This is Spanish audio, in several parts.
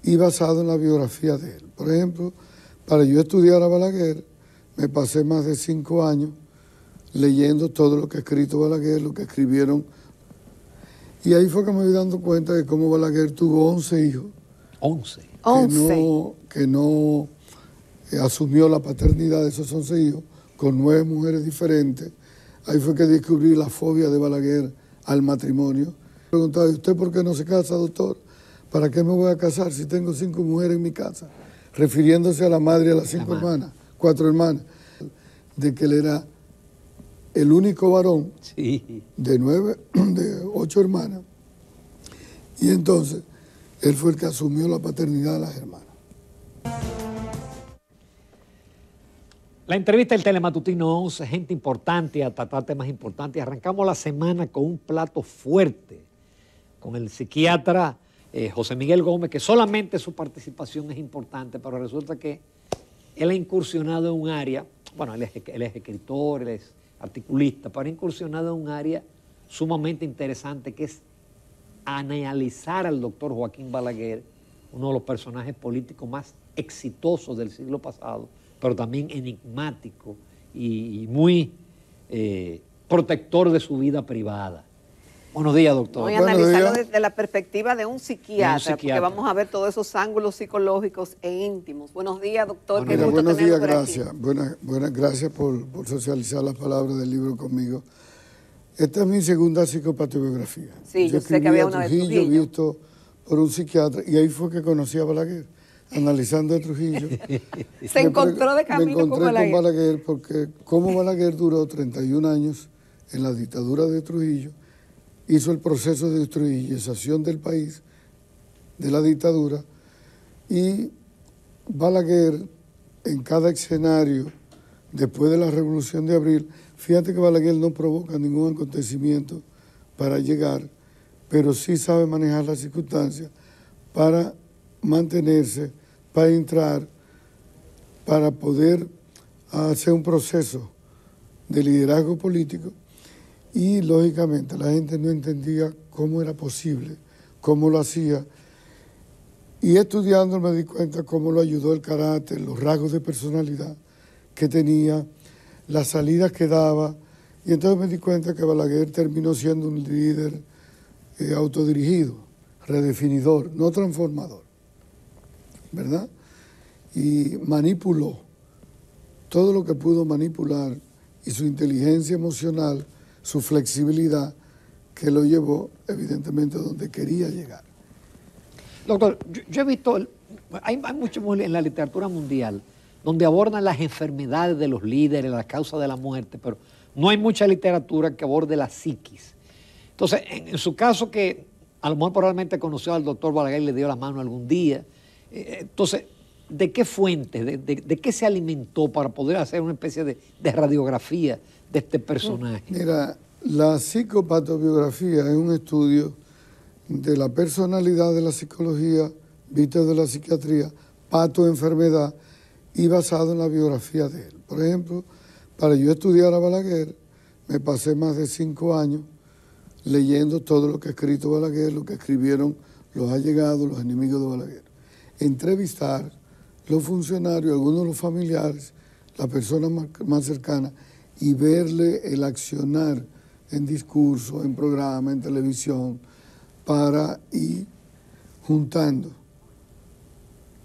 y basado en la biografía de él. Por ejemplo, para yo estudiar a Balaguer, me pasé más de 5 años leyendo todo lo que ha escrito Balaguer, lo que escribieron. Y ahí fue que me fui dando cuenta de cómo Balaguer tuvo 11 hijos. 11. Que no asumió la paternidad de esos 11 hijos con 9 mujeres diferentes. Ahí fue que descubrí la fobia de Balaguer al matrimonio. Me preguntaba, ¿y usted por qué no se casa, doctor? ¿Para qué me voy a casar si tengo 5 mujeres en mi casa? Refiriéndose a la madre y a las 5 hermanas, 4 hermanas. De que él era el único varón de 8 hermanas. Y entonces, él fue el que asumió la paternidad de las hermanas. La entrevista del Telematutino 11, gente importante a tratar temas importantes. Arrancamos la semana con un plato fuerte, con el psiquiatra José Miguel Gómez, que solamente su participación es importante, pero resulta que él ha incursionado en un área, bueno, él es escritor, él es articulista, pero ha incursionado en un área sumamente interesante, que es analizar al doctor Joaquín Balaguer, uno de los personajes políticos más exitosos del siglo pasado, pero también enigmático y muy protector de su vida privada. Buenos días, doctor. Voy a analizarlo desde la perspectiva de un psiquiatra, porque vamos a ver todos esos ángulos psicológicos e íntimos. Buenos días, doctor. Buenos días, gracias. Buenas, gracias por socializar las palabras del libro conmigo. Esta es mi segunda psicopatobiografía. Sí, yo sé que había una de Trujillo. Visto por un psiquiatra, y ahí fue que conocí a Balaguer, analizando a Trujillo. Se encontró de camino con Balaguer. Me encontré con Balaguer porque como Balaguer duró 31 años en la dictadura de Trujillo, hizo el proceso de destruyización del país, de la dictadura, y Balaguer, en cada escenario, después de la Revolución de Abril, fíjate que Balaguer no provoca ningún acontecimiento para llegar, pero sí sabe manejar las circunstancias para mantenerse, para entrar, para poder hacer un proceso de liderazgo político. Y lógicamente la gente no entendía cómo era posible, cómo lo hacía. Y estudiando me di cuenta cómo lo ayudó el carácter, los rasgos de personalidad que tenía, las salidas que daba. Y entonces me di cuenta que Balaguer terminó siendo un líder autodirigido, redefinidor, no transformador, ¿verdad? Y manipuló todo lo que pudo manipular, y su inteligencia emocional, su flexibilidad, que lo llevó evidentemente a donde quería llegar. Doctor, yo he visto, hay mucho en la literatura mundial donde abordan las enfermedades de los líderes, las causas de la muerte, pero no hay mucha literatura que aborde la psiquis. Entonces, en su caso, que a lo mejor probablemente conoció al doctor Balaguer y le dio la mano algún día, entonces, ¿de qué fuente, de qué se alimentó para poder hacer una especie de radiografía de este personaje? Mira, la psicopatobiografía es un estudio de la personalidad de la psicología, visto de la psiquiatría, pato, enfermedad, y basado en la biografía de él. Por ejemplo, para yo estudiar a Balaguer, me pasé más de 5 años leyendo todo lo que ha escrito Balaguer, lo que escribieron los allegados, los enemigos de Balaguer. Entrevistar los funcionarios, algunos de los familiares, las personas más cercanas, y verle el accionar en discurso, en programa, en televisión, para ir juntando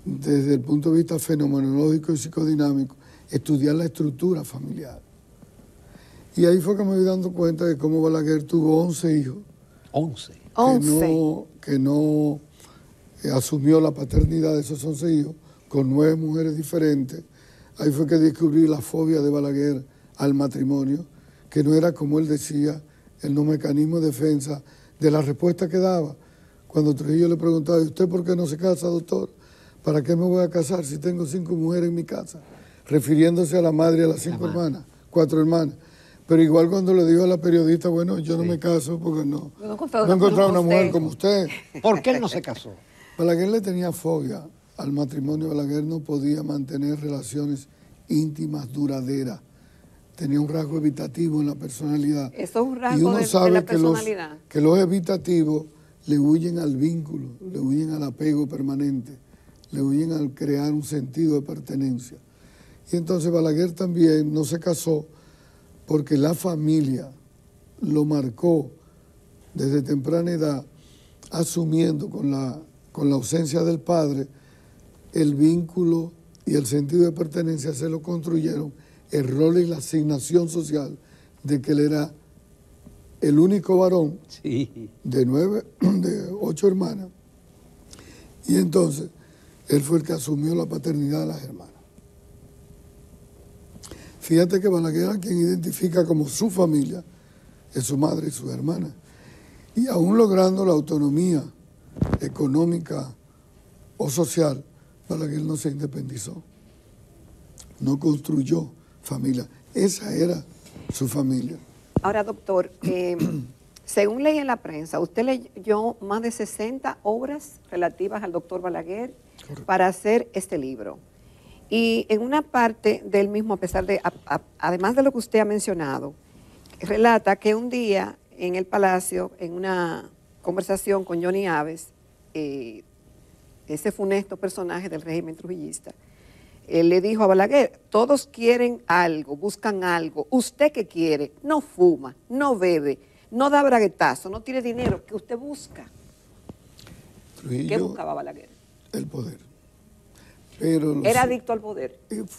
desde el punto de vista fenomenológico y psicodinámico, estudiar la estructura familiar. Y ahí fue que me fui dando cuenta de cómo Balaguer tuvo 11 hijos. 11. Que no asumió la paternidad de esos 11 hijos con 9 mujeres diferentes. Ahí fue que descubrí la fobia de Balaguer al matrimonio, que no era, como él decía, el no mecanismo de defensa de la respuesta que daba. Cuando Trujillo le preguntaba, ¿y usted por qué no se casa, doctor? ¿Para qué me voy a casar si tengo 5 mujeres en mi casa? Refiriéndose a la madre y a las 5 hermanas, 4 hermanas. Pero igual cuando le dijo a la periodista, bueno, yo no me caso porque no he encontrado una mujer como usted. ¿Por qué él no se casó? Balaguer le tenía fobia al matrimonio. Balaguer no podía mantener relaciones íntimas, duraderas. Tenía un rasgo evitativo en la personalidad. Eso es un rasgo de la personalidad. Que los evitativos le huyen al vínculo, le huyen al apego permanente. le huyen al crear un sentido de pertenencia. Y entonces Balaguer también no se casó porque la familia lo marcó desde temprana edad, asumiendo con la ausencia del padre el vínculo y el sentido de pertenencia. Se lo construyeron el rol y la asignación social de que él era el único varón de 8 hermanas. Y entonces él fue el que asumió la paternidad de las hermanas. Fíjate que Balaguer, a quien identifica como su familia, es su madre y sus hermanas. Y aún logrando la autonomía económica o social, Balaguer no se independizó, no construyó familia. Esa era su familia. Ahora, doctor, según leí en la prensa, usted leyó más de 60 obras relativas al doctor Balaguer. Correcto. Para hacer este libro. Y en una parte del mismo, además de lo que usted ha mencionado, relata que un día en el Palacio, en una conversación con Johnny Aves, ese funesto personaje del régimen trujillista, él le dijo a Balaguer: todos quieren algo, buscan algo. ¿Usted qué quiere? No fuma, no bebe, no da braguetazo, no tiene dinero. ¿Qué usted busca? Trujillo, ¿qué buscaba Balaguer? El poder. Pero era adicto al poder.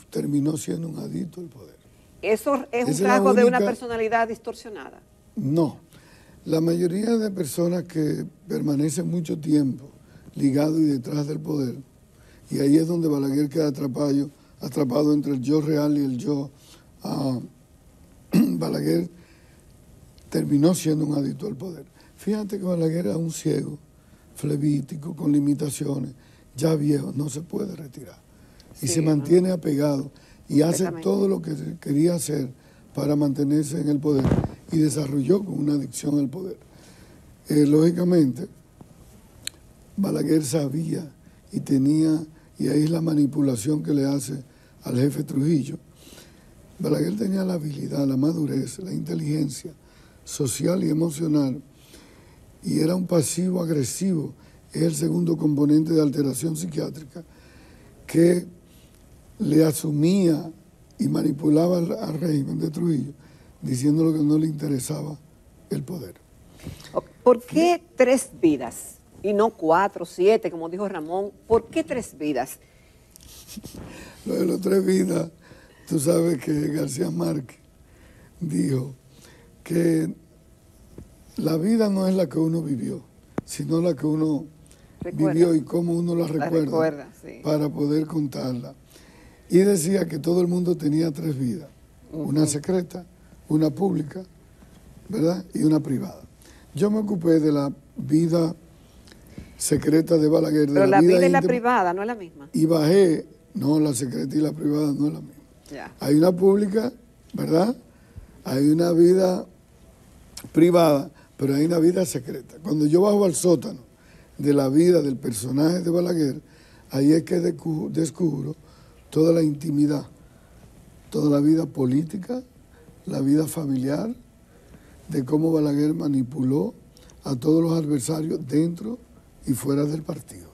Terminó siendo un adicto al poder. ¿Eso es un rasgo de una personalidad distorsionada? No. La mayoría de personas que permanecen mucho tiempo ligados y detrás del poder, y ahí es donde Balaguer queda atrapado entre el yo real y el yo. Balaguer terminó siendo un adicto al poder. Fíjate que Balaguer era un ciego, flebítico, con limitaciones, ya viejo, no se puede retirar. Y se mantiene apegado y hace todo lo que quería hacer para mantenerse en el poder, y desarrolló con una adicción al poder. Lógicamente, Balaguer sabía y tenía, y ahí es la manipulación que le hace al jefe Trujillo. Balaguer tenía la habilidad, la madurez, la inteligencia social y emocional, y era un pasivo agresivo. Es el segundo componente de alteración psiquiátrica que le asumía y manipulaba al régimen de Trujillo, diciéndole que no le interesaba el poder. ¿Por qué 3 vidas y no 4, 7, como dijo Ramón? ¿Por qué 3 vidas? Lo de las 3 vidas, tú sabes que García Márquez dijo que la vida no es la que uno vivió, sino la que uno vivió y cómo uno la recuerda para poder contarla. Y decía que todo el mundo tenía 3 vidas, una secreta, una pública, ¿verdad? Y una privada. Yo me ocupé de la vida secreta de Balaguer. Pero la vida y la privada no es la misma. Y bajé, no, la secreta y la privada no es la misma. Ya. Hay una pública, ¿verdad? Hay una vida privada, pero hay una vida secreta. Cuando yo bajo al sótano de la vida del personaje de Balaguer, ahí es que descubro toda la intimidad, toda la vida política, la vida familiar, de cómo Balaguer manipuló a todos los adversarios dentro y fuera del partido,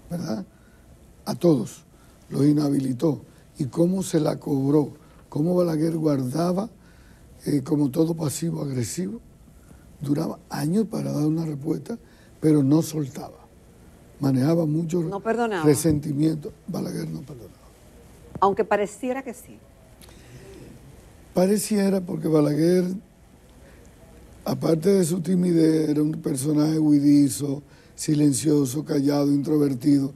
¿verdad? A todos, los inhabilitó, y cómo se la cobró, cómo Balaguer guardaba como todo pasivo agresivo, duraba años para dar una respuesta, pero no soltaba. Manejaba mucho resentimiento. Balaguer no perdonaba. Aunque pareciera que sí. Pareciera, porque Balaguer, aparte de su timidez, era un personaje huidizo, silencioso, callado, introvertido,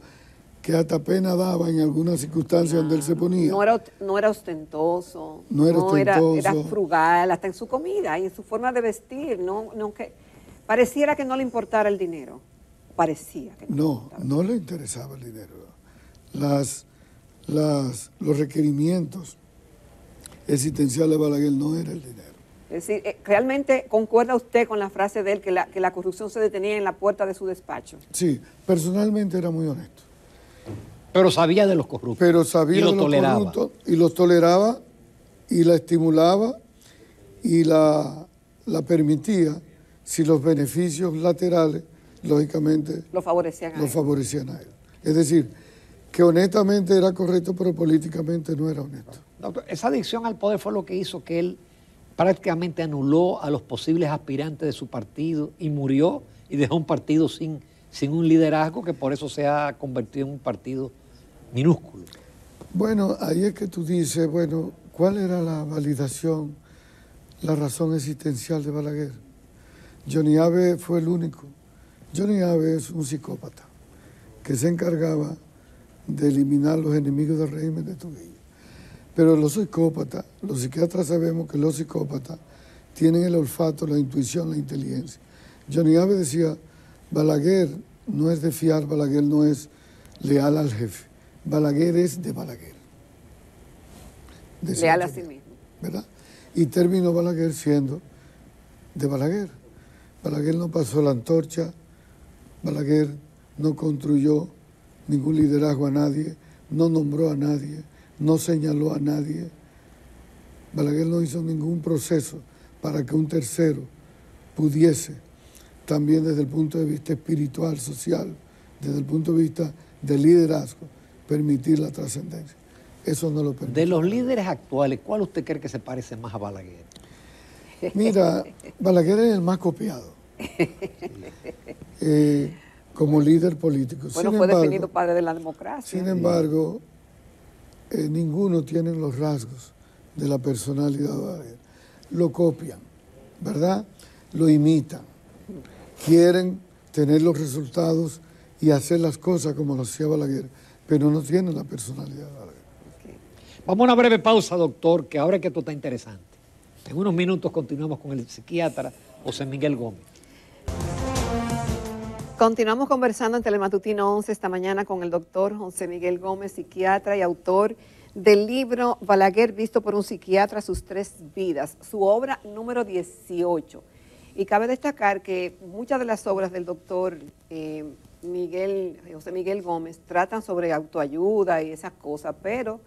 que hasta pena daba en algunas circunstancias donde él se ponía. No era ostentoso. Era frugal, hasta en su comida y en su forma de vestir. Pareciera que no le importara el dinero. Parecía que no le interesaba el dinero. Los requerimientos existenciales de Balaguer no era el dinero. Es decir, ¿realmente concuerda usted con la frase de él que la corrupción se detenía en la puerta de su despacho? Sí, personalmente era muy honesto. Pero sabía de los corruptos. Pero sabía de los corruptos y los toleraba y la estimulaba y la permitía si los beneficios laterales, lógicamente, lo favorecían a él. Es decir, que honestamente era correcto, pero políticamente no era honesto. Doctor, esa adicción al poder fue lo que hizo que él prácticamente anuló a los posibles aspirantes de su partido y murió y dejó un partido sin un liderazgo, que por eso se ha convertido en un partido minúsculo. Bueno, ahí es que tú dices, bueno, ¿cuál era la validación, la razón existencial de Balaguer? Johnny Abe fue el único. Johnny Abe es un psicópata que se encargaba de eliminar los enemigos del régimen de Trujillo. Pero los psicópatas, los psiquiatras sabemos que los psicópatas tienen el olfato, la intuición, la inteligencia. Johnny Abe decía, Balaguer no es de fiar, Balaguer no es leal al jefe, Balaguer es de Balaguer. Leal a sí mismo. ¿Verdad? Y terminó Balaguer siendo de Balaguer. Balaguer no pasó la antorcha, Balaguer no construyó ningún liderazgo a nadie, no nombró a nadie, no señaló a nadie. Balaguer no hizo ningún proceso para que un tercero pudiese, también desde el punto de vista espiritual, social, desde el punto de vista del liderazgo, permitir la trascendencia. Eso no lo permite. De los líderes actuales, ¿cuál usted cree que se parece más a Balaguer? Mira, Balaguer es el más copiado como líder político. Bueno, fue definido padre de la democracia. Sin embargo, ninguno tiene los rasgos de la personalidad de Balaguer. Lo copian, ¿verdad? Lo imitan. Quieren tener los resultados y hacer las cosas como lo hacía Balaguer, pero no tienen la personalidad de Balaguer. Okay. Vamos a una breve pausa, doctor, que ahora es que esto está interesante. En unos minutos continuamos con el psiquiatra José Miguel Gómez. Continuamos conversando en Telematutino 11 esta mañana con el doctor José Miguel Gómez, psiquiatra y autor del libro Balaguer visto por un psiquiatra, sus 3 vidas, su obra número 18. Y cabe destacar que muchas de las obras del doctor José Miguel Gómez tratan sobre autoayuda y esas cosas, pero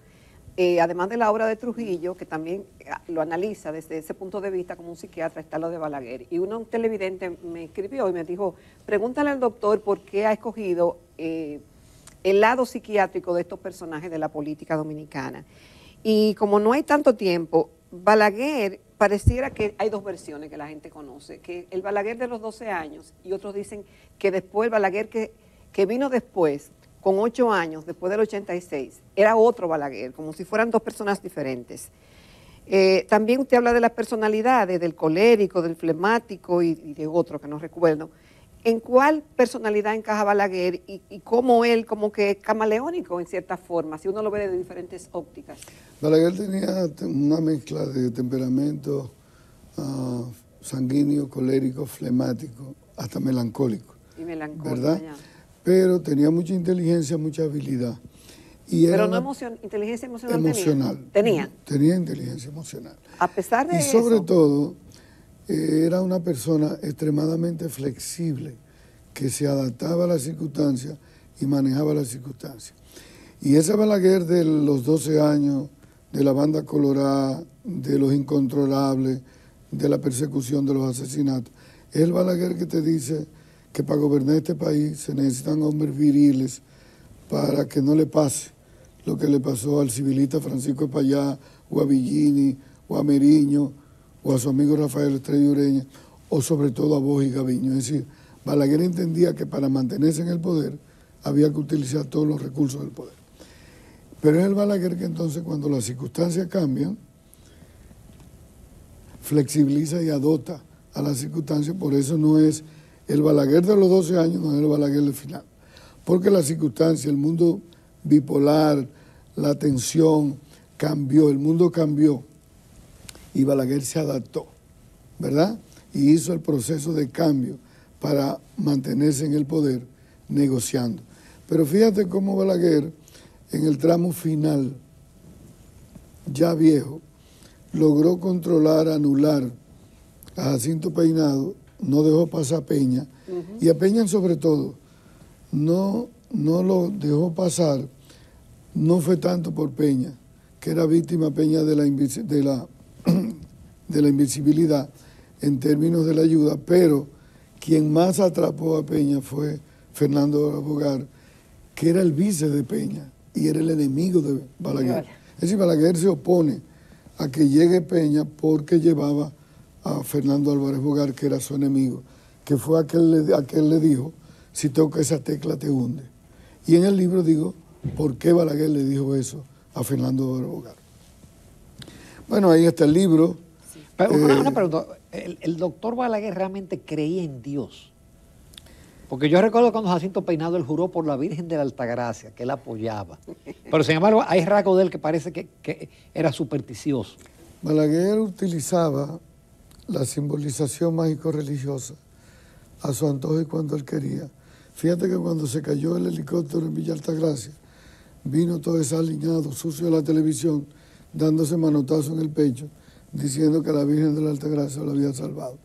además de la obra de Trujillo, que también lo analiza desde ese punto de vista como un psiquiatra, está lo de Balaguer. Y un televidente me escribió y me dijo, pregúntale al doctor por qué ha escogido el lado psiquiátrico de estos personajes de la política dominicana. Y como no hay tanto tiempo, Balaguer, pareciera que hay 2 versiones que la gente conoce, que el Balaguer de los 12 años y otros dicen que después el Balaguer que vino después, con 8 años, después del 86, era otro Balaguer, como si fueran 2 personas diferentes. También usted habla de las personalidades, del colérico, del flemático y de otro que no recuerdo. ¿En cuál personalidad encaja Balaguer y cómo él, como que camaleónico en cierta forma, si uno lo ve de diferentes ópticas? Balaguer tenía una mezcla de temperamento sanguíneo, colérico, flemático, hasta melancólico. Y melancólico, ¿verdad? Ya. Pero tenía mucha inteligencia, mucha habilidad. Pero no inteligencia emocional tenía. Tenía inteligencia emocional. A pesar de eso. Y sobre todo, era una persona extremadamente flexible, que se adaptaba a las circunstancias y manejaba las circunstancias. Y ese Balaguer de los 12 años, de la banda colorada, de los incontrolables, de la persecución, de los asesinatos, es el Balaguer que te dice que para gobernar este país se necesitan hombres viriles para que no le pase lo que le pasó al civilista Francisco Payá, o a Villini, o a Meriño, o a su amigo Rafael Estrella Ureña, o sobre todo a Bosch y Gaviño. Es decir, Balaguer entendía que para mantenerse en el poder había que utilizar todos los recursos del poder. Pero es el Balaguer que entonces, cuando las circunstancias cambian, flexibiliza y adopta a las circunstancias. Por eso no es el Balaguer de los 12 años, no es el Balaguer del final. Porque las circunstancias, el mundo bipolar, la tensión cambió, el mundo cambió. Y Balaguer se adaptó, ¿verdad? Y hizo el proceso de cambio para mantenerse en el poder negociando. Pero fíjate cómo Balaguer, en el tramo final, ya viejo, logró controlar, anular a Jacinto Peinado, no dejó pasar a Peña, y a Peña sobre todo, no lo dejó pasar, no fue tanto por Peña, que era víctima Peña de la invisibilidad en términos de la ayuda, pero quien más atrapó a Peña fue Fernando Bogar, que era el vice de Peña y era el enemigo de Balaguer. Es decir, Balaguer se opone a que llegue Peña porque llevaba a Fernando Álvarez Bogar, que era su enemigo, que fue aquel le dijo, si toca esa tecla te hunde. Y en el libro digo, ¿por qué Balaguer le dijo eso a Fernando Álvarez Bogar? Bueno, ahí está el libro. Sí. Pero una pregunta, ¿el doctor Balaguer realmente creía en Dios? Porque yo recuerdo cuando Jacinto Peinado él juró por la Virgen de la Altagracia, que él apoyaba. Pero sin embargo, hay rasgos de él que parece que era supersticioso. Balaguer utilizaba la simbolización mágico-religiosa a su antojo y cuando él quería. Fíjate que cuando se cayó el helicóptero en Villa Altagracia, vino todo desaliñado, sucio de la televisión, dándose manotazo en el pecho, diciendo que la Virgen de la Altagracia lo había salvado.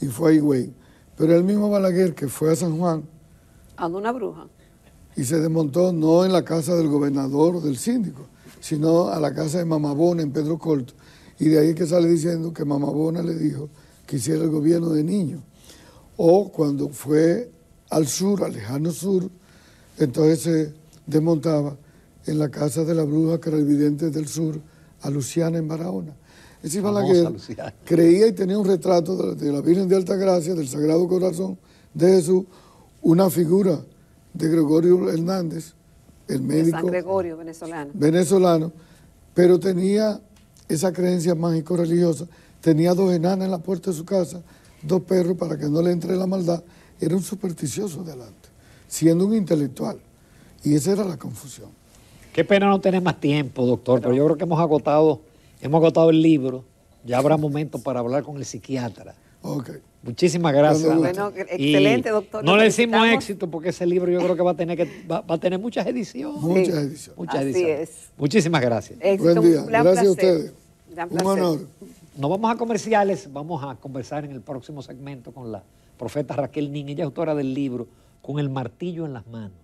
Y fue a Higüey. Pero el mismo Balaguer que fue a San Juan. A una bruja. Y se desmontó no en la casa del gobernador o del síndico, sino a la casa de Mamá Bona en Pedro Corto. Y de ahí que sale diciendo que Mamá Bona le dijo que hiciera el gobierno de niños. O cuando fue al sur, al lejano sur, entonces se desmontaba en la casa de la bruja que era el vidente del sur, a Luciana en Barahona. Es decir, Balaguer creía y tenía un retrato de la Virgen de Altagracia, del Sagrado Corazón de Jesús, una figura de Gregorio Hernández, el médico de San Gregorio, venezolano, pero tenía esa creencia mágico-religiosa, tenía 2 enanas en la puerta de su casa, 2 perros para que no le entre la maldad, era un supersticioso delante, siendo un intelectual, y esa era la confusión. Qué pena no tener más tiempo, doctor, pero yo creo que hemos agotado el libro. Ya habrá momento para hablar con el psiquiatra. Okay. Muchísimas gracias. Bueno, excelente, doctor. No le decimos éxito porque ese libro yo creo que va a tener muchas ediciones. Muchas ediciones. Muchas Así ediciones. Es. Muchísimas gracias. Buen día. Gracias a ustedes. Un honor. Nos vamos a comerciales. Vamos a conversar en el próximo segmento con la profeta Raquel Nin. Ella es autora del libro Con el martillo en las manos.